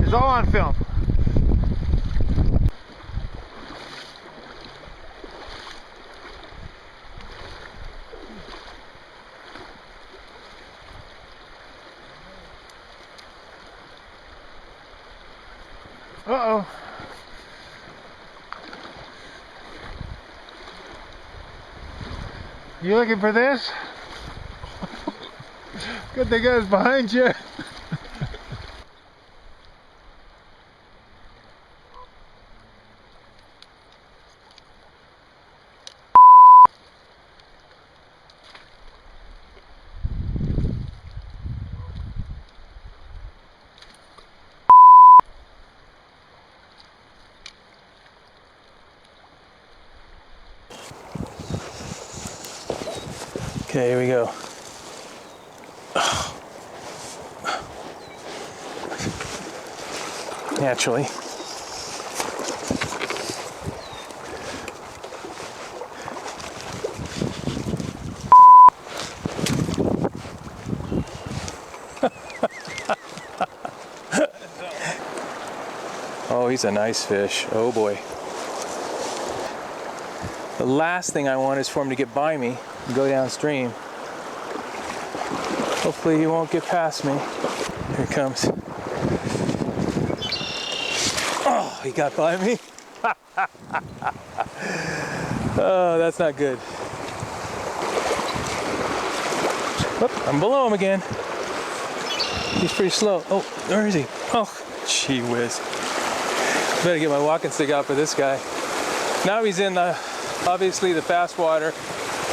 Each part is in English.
It's all on film. Uh-oh. You looking for this? Good thing I was behind you. Okay, here we go. Naturally. Oh, he's a nice fish. Oh boy. The last thing I want is for him to get by me and go downstream. Hopefully he won't get past me. Here he comes. Oh, he got by me. Oh, that's not good. Oop, I'm below him again. He's pretty slow. Oh, where is he? Oh, gee whiz. Better get my walking stick out for this guy. Now he's in the, obviously the fast water.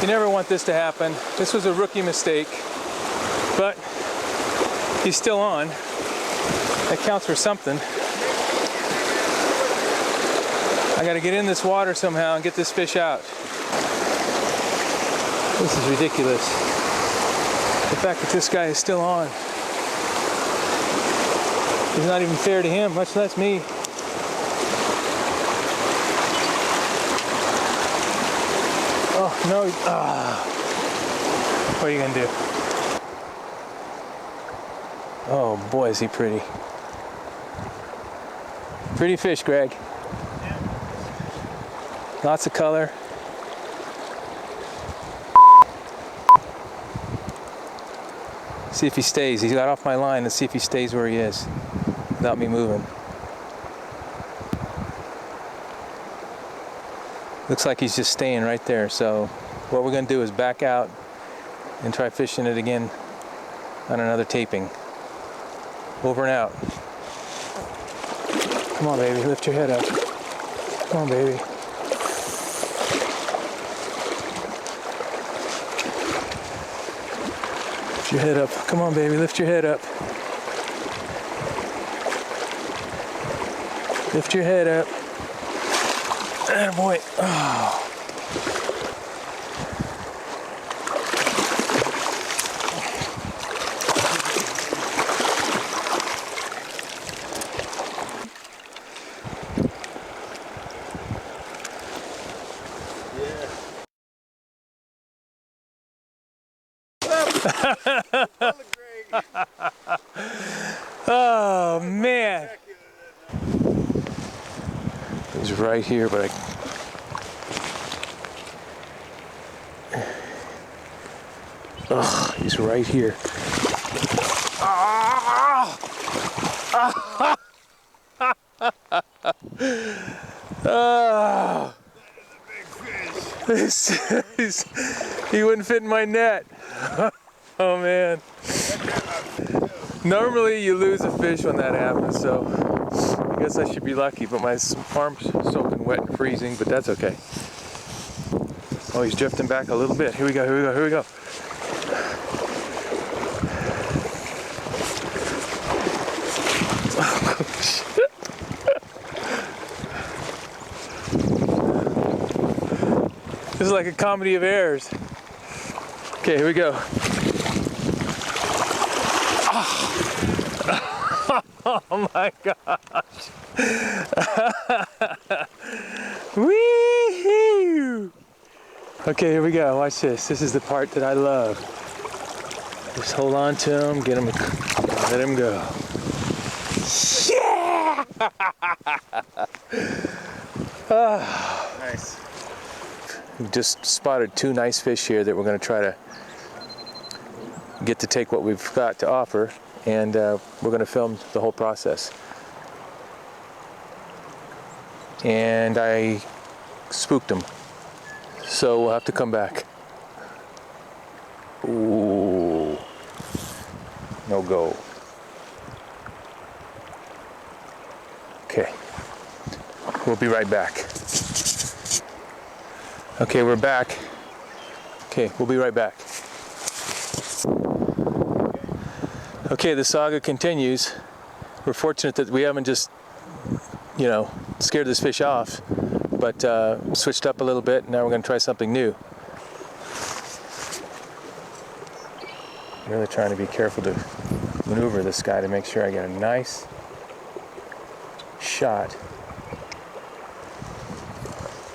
You never want this to happen. This was a rookie mistake, but he's still on. That counts for something. I gotta get in this water somehow and get this fish out. This is ridiculous. The fact that this guy is still on. It's not even fair to him, much less me. Oh, no. What are you gonna do? Oh boy, is he pretty. Pretty fish, Greg. Lots of color. See if he stays. He's got off my line. Let's see if he stays where he is without me moving. Looks like he's just staying right there. So what we're going to do is back out and try fishing it again on another taping. Over and out. Come on, baby. Lift your head up. Come on, baby. Lift your head up. Come on, baby. Lift your head up. Lift your head up. Attaboy. Oh. Oh man, he's right here, but he's right here. Oh, he wouldn't fit in my net. Oh man. Normally you lose a fish when that happens, so I guess I should be lucky, but my arm's soaking wet and freezing, but that's okay. Oh, he's drifting back a little bit. Here we go, here we go, here we go. This is like a comedy of errors. Okay, here we go. Oh my gosh. Wee-hoo. Okay, here we go. Watch this. This is the part that I love. Just hold on to him, get him, let him go. Yeah! Nice. We've just spotted 2 nice fish here that we're going to try to get to take what we've got to offer, and we're going to film the whole process. And I spooked them, so we'll have to come back. Ooh, no go. Okay, we'll be right back. Okay, we're back. Okay, we'll be right back. Okay, the saga continues. We're fortunate that we haven't just, you know, scared this fish off, but switched up a little bit, and now we're going to try something new. Really trying to be careful to maneuver this guy to make sure I get a nice shot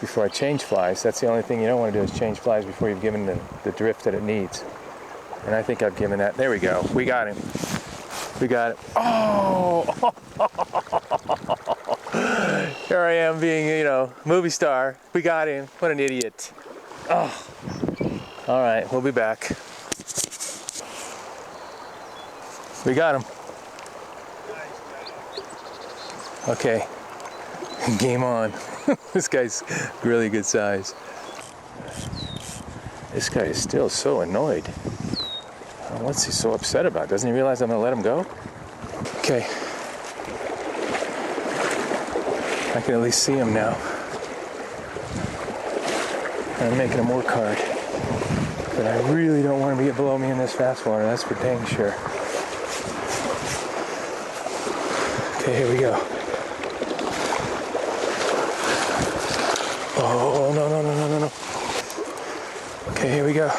before I change flies. That's the only thing you don't want to do, is change flies before you've given the drift that it needs. And I think I've given that. There we go. We got him. We got it. Oh! Here I am being, you know, movie star. We got him. What an idiot. Oh. All right, we'll be back. We got him. Okay. Game on. This guy's really good size. This guy is still so annoyed. What's he so upset about? Doesn't he realize I'm gonna let him go? Okay. I can at least see him now. I'm making him work hard. But I really don't want him to get below me in this fast water, that's for dang sure. Okay, here we go. Oh, no, no, no, no, no, no. Okay, here we go.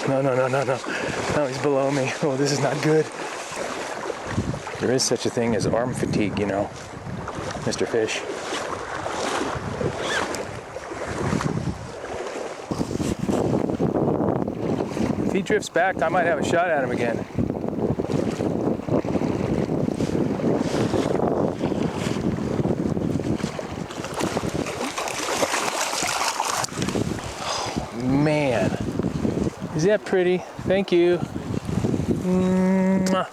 No, no, no, no, no. No, he's below me. Oh, this is not good. There is such a thing as arm fatigue, you know, Mr. Fish. If he drifts back, I might have a shot at him again. Oh, man. Is that pretty? Thank you. Mwah.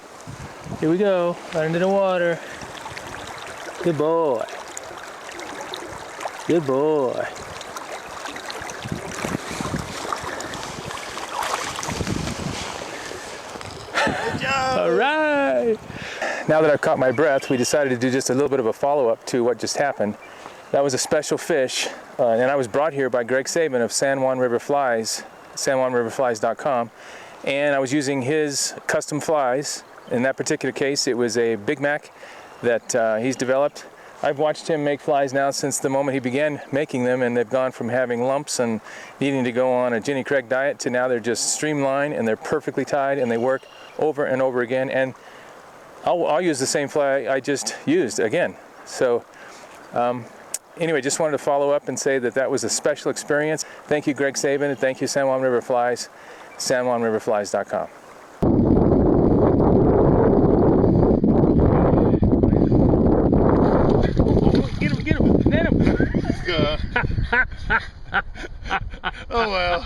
Here we go, right into the water. Good boy. Good boy. Good job. All right. Now that I've caught my breath, we decided to do just a little bit of a follow-up to what just happened. That was a special fish, and I was brought here by Greg Saban of San Juan River Flies, SanJuanRiverFlies.com, and I was using his custom flies. In that particular case, it was a Big Mac that he's developed. I've watched him make flies now since the moment he began making them, and they've gone from having lumps and needing to go on a Jenny Craig diet to now they're just streamlined and they're perfectly tied and they work over and over again. And I'll use the same fly I just used again. So anyway, just wanted to follow up and say that that was a special experience. Thank you, Greg Saban, and thank you, San Juan River Flies, SanJuanRiverFlies.com. Get him, net him. Let's go. Oh well.